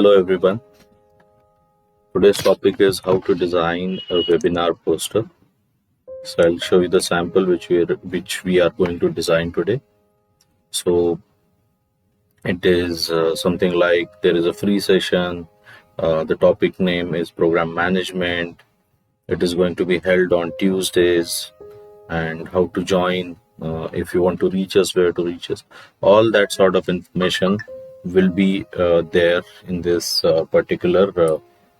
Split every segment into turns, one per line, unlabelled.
Hello everyone. Today's topic is how to design a webinar poster. So I'll show you the sample which we are going to design today. So it is something like there is a free session. The topic name is program management. It is going to be held on Tuesdays, and how to join. If you want to reach us, where to reach us. All that sort of information will be there in this particular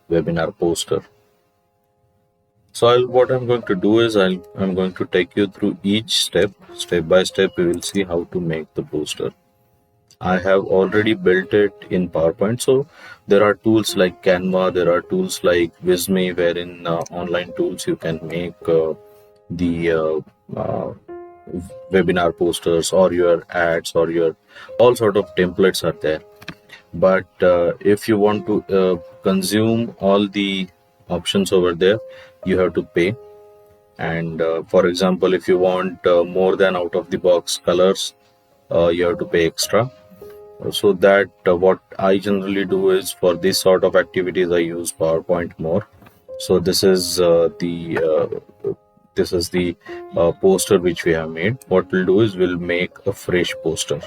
webinar poster. So what I'm going to do is I'm going to take you through each step by step. We will see how to make the poster. I have already built it in PowerPoint. So there are tools like Canva, there are tools like Visme, wherein online tools you can make the webinar posters or your ads or your all sort of templates are there. But if you want to consume all the options over there, you have to pay. And for example, if you want more than out of the box colors, you have to pay extra. So that what I generally do is, for this sort of activities I use PowerPoint more. So this is the poster which we have made. What we'll do is we'll make a fresh poster.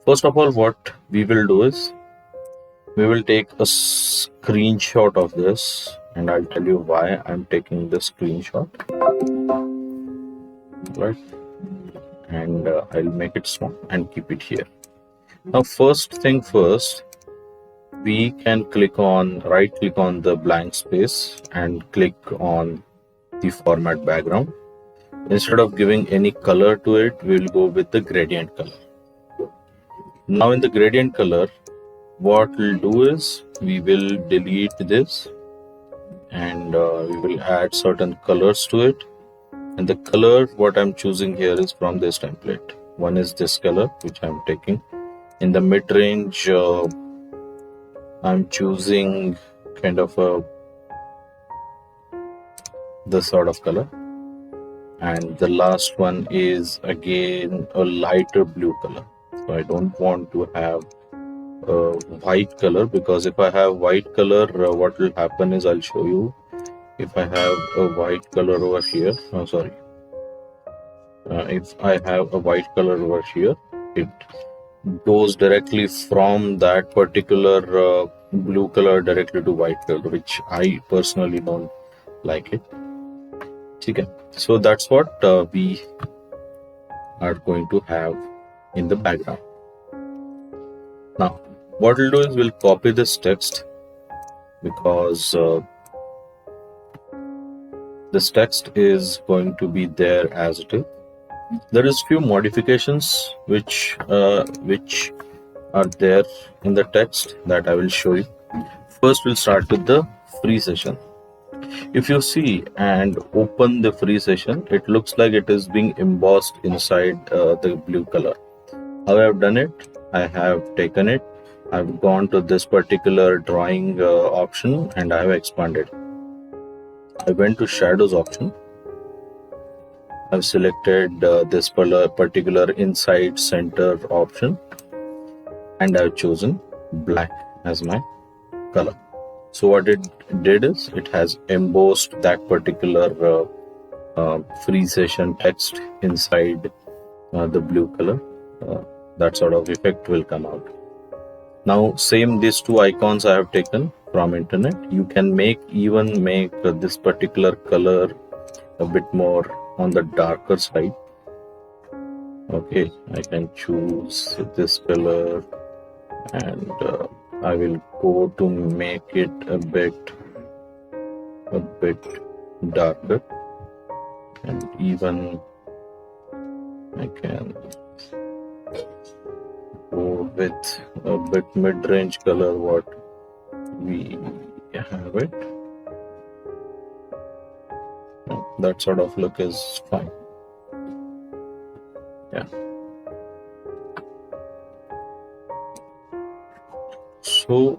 First of all, what we will do is we will take a screenshot of this, and I'll tell you why I'm taking the screenshot. Right, and I'll make it small and keep it here. Now, first thing first, we can right click on the blank space and click on the format background. Instead of giving any color to it, we'll go with the gradient color. Now in the gradient color, what we'll do is we will delete this, and we will add certain colors to it. And the color what I'm choosing here is from this template. One is this color which I'm taking. In the mid-range, I'm choosing kind of this sort of color, and the last one is again a lighter blue color. So I don't want to have a white color, because if I have white color, what will happen is, I'll show you. If I have a white color over here, if I have a white color over here, it goes directly from that particular blue color directly to white color, which I personally don't like it. Okay, so that's what we are going to have in the background. Now what we'll do is we'll copy this text, because this text is going to be there as it is. There is few modifications which are there in the text that I will show you. First, we'll start with the free session. If you see and open the free session, it looks like it is being embossed inside the blue color. How I have done it, I have taken it, I've gone to this particular drawing option, and I have expanded. I went to shadows option. I've selected this particular inside center option, and I've chosen black as my color. So what it did is it has embossed that particular free session text inside the blue color. That sort of effect will come out. Now same, these two icons I have taken from internet. You can even make this particular color a bit more on the darker side. Okay, I can choose this color, and I will go to make it a bit darker, and even I can go with a bit mid-range color what we have it. That sort of look is fine. Yeah. So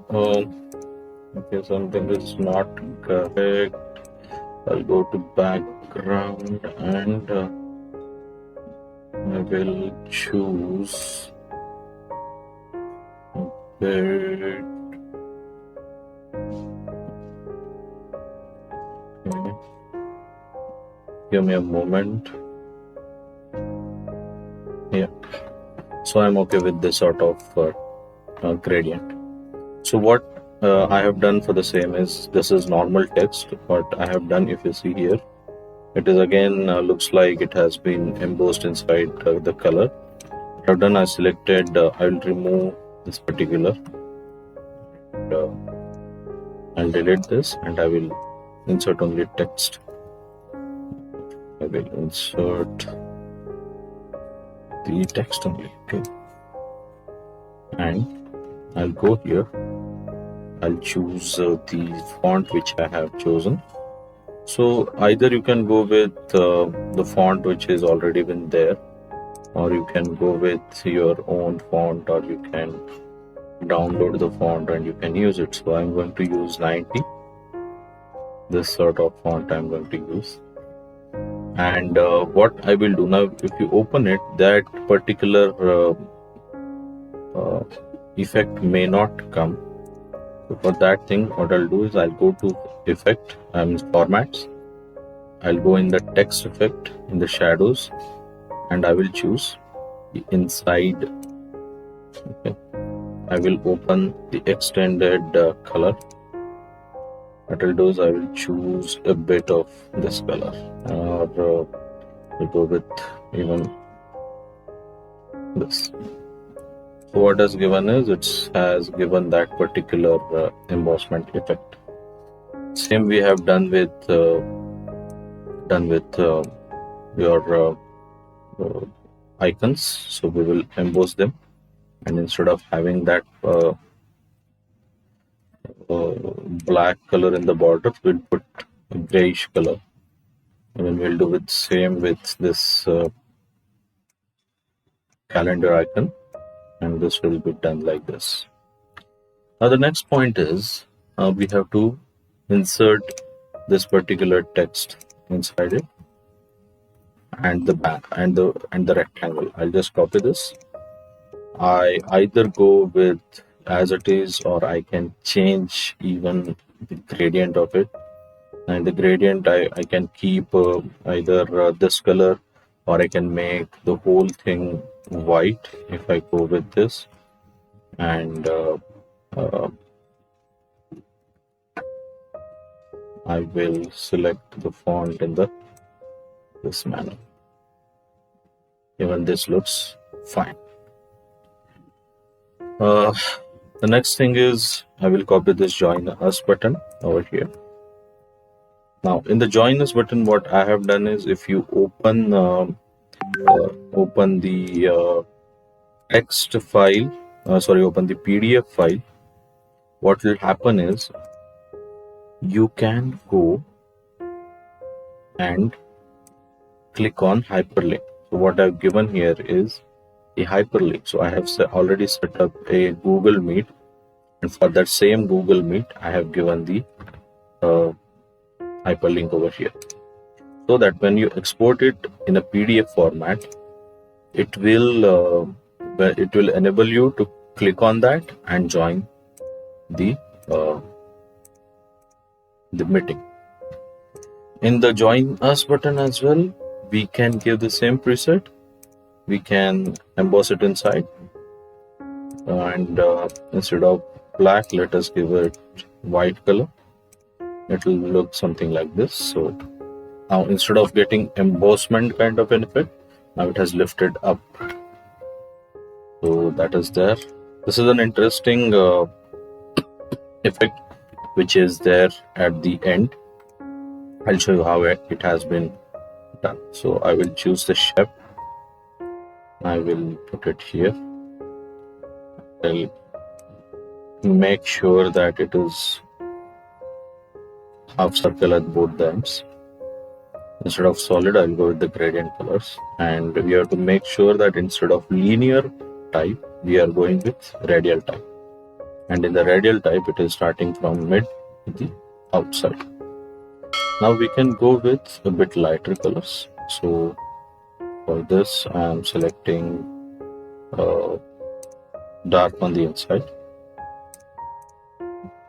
okay, something is not correct. I'll go to background, and I will choose a bit Give me a moment. Yeah, so I'm okay with this sort of gradient. So what I have done for the same is, this is normal text. What I have done, if you see here, it is again looks like it has been embossed inside the color. What I've done, I selected, I'll remove this particular, I'll delete this, and I will insert only text. I will insert the text only, okay, and I'll go here. I'll choose the font which I have chosen. So either you can go with the font which is already been there, or you can go with your own font, or you can download the font and you can use it. So I'm going to use 90. This sort of font I'm going to use. And what I will do now, if you open it, that particular effect may not come. So for that thing, what I'll do is I'll go to effect, formats. I'll go in the text effect in the shadows, and I will choose the inside. Okay, I will open the extended color. What I'll do is I will choose a bit of this color, or we'll go with even this. So what has given is, it has given that particular embossment effect. Same we have done with your icons. So we will emboss them, and instead of having that black color in the border, we'll put a grayish color. And then we'll do it same with this calendar icon, and this will be done like this. Now the next point is, we have to insert this particular text inside it, and the back and the rectangle. I'll just copy this. I either go with as it is, or I can change even the gradient of it. And the gradient, I can keep either this color, or I can make the whole thing white if I go with this. And I will select the font in this manner. Even this looks fine. The next thing is, I will copy this join us button over here. Now in the join us button, what I have done is, if you open the text file, open the PDF file, what will happen is, you can go and click on hyperlink. So what I've given here is a hyperlink. So I have already set up a Google Meet, and for that same Google Meet, I have given the hyperlink over here, so that when you export it in a PDF format, it will enable you to click on that and join the meeting. In the join us button as well, we can give the same preset. We can emboss it inside, and instead of black, let us give it white color. It will look something like this. So now, instead of getting embossment kind of an effect, now it has lifted up. So that is there. This is an interesting effect which is there at the end. I'll show you how it has been done. So I will choose the shape. I will put it here. I'll make sure that it is half circle at both the ends. Instead of solid, I'll go with the gradient colors, and we have to make sure that instead of linear type, we are going with radial type. And in the radial type, it is starting from mid to the outside. Now we can go with a bit lighter colors. So for this, I am selecting dark on the inside.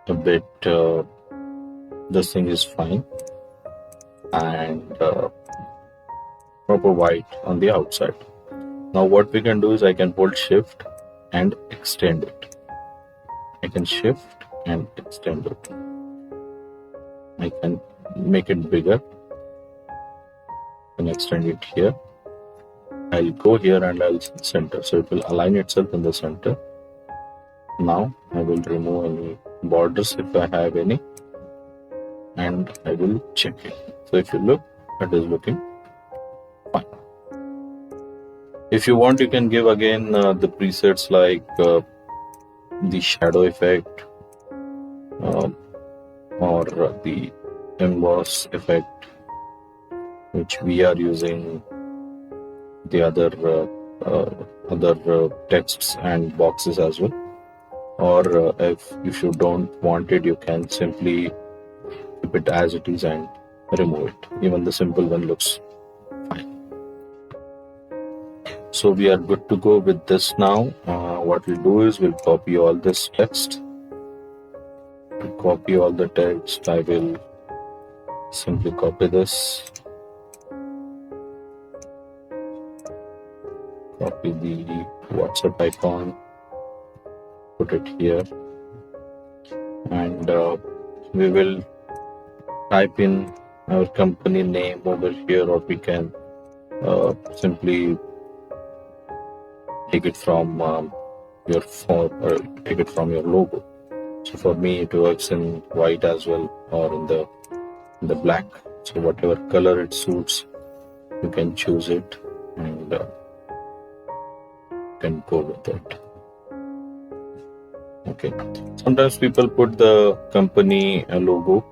A bit, this thing is fine. And proper white on the outside. Now what we can do is I can hold shift and extend it. I can shift and extend it. I can make it bigger and extend it here. I'll go here and I'll center, so it will align itself in the center. Now I will remove any borders if I have any, and I will check it. So if you look, it is looking fine. If you want, you can give again the presets like the shadow effect or the emboss effect, which we are using the other texts and boxes as well. Or if you don't want it, you can simply keep it as it is and remove it. Even the simple one looks fine. So we are good to go with this now. What we'll do is we'll copy all this text. To copy all the text, I will simply copy this, copy the WhatsApp icon, put it here, and we will type in our company name over here, or we can simply take it from your phone or take it from your logo. So for me it works in white as well, or in the black. So whatever color it suits, you can choose it and can go with it. Okay. Sometimes people put the company logo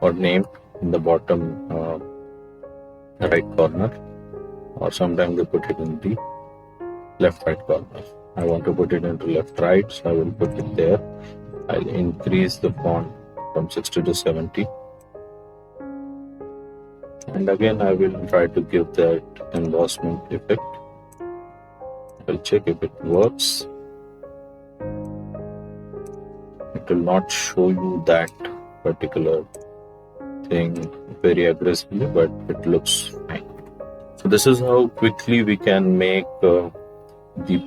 or name in the bottom right corner, or sometimes they put it in the left right corner. I want to put it into left right, so I will put it there. I'll increase the font from 60 to 70, and again I will try to give that embossment effect. I'll check if it works. It will not show you that particular thing very aggressively, but it looks fine. So this is how quickly we can make the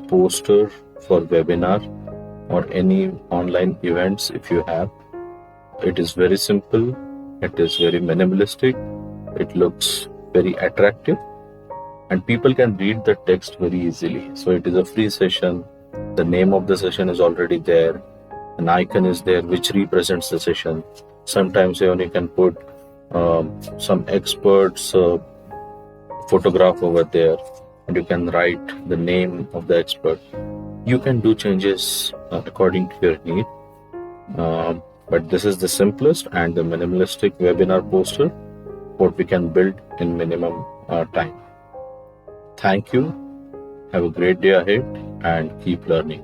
poster for webinar or any online events if you have. It is very simple, it is very minimalistic, it looks very attractive, and people can read the text very easily. So it is a free session, the name of the session is already there, an icon is there which represents the session. Sometimes even you can put some experts photograph over there, and you can write the name of the expert. You can do changes according to your need, but this is the simplest and the minimalistic webinar poster what we can build in minimum time. Thank you. Have a great day ahead and keep learning.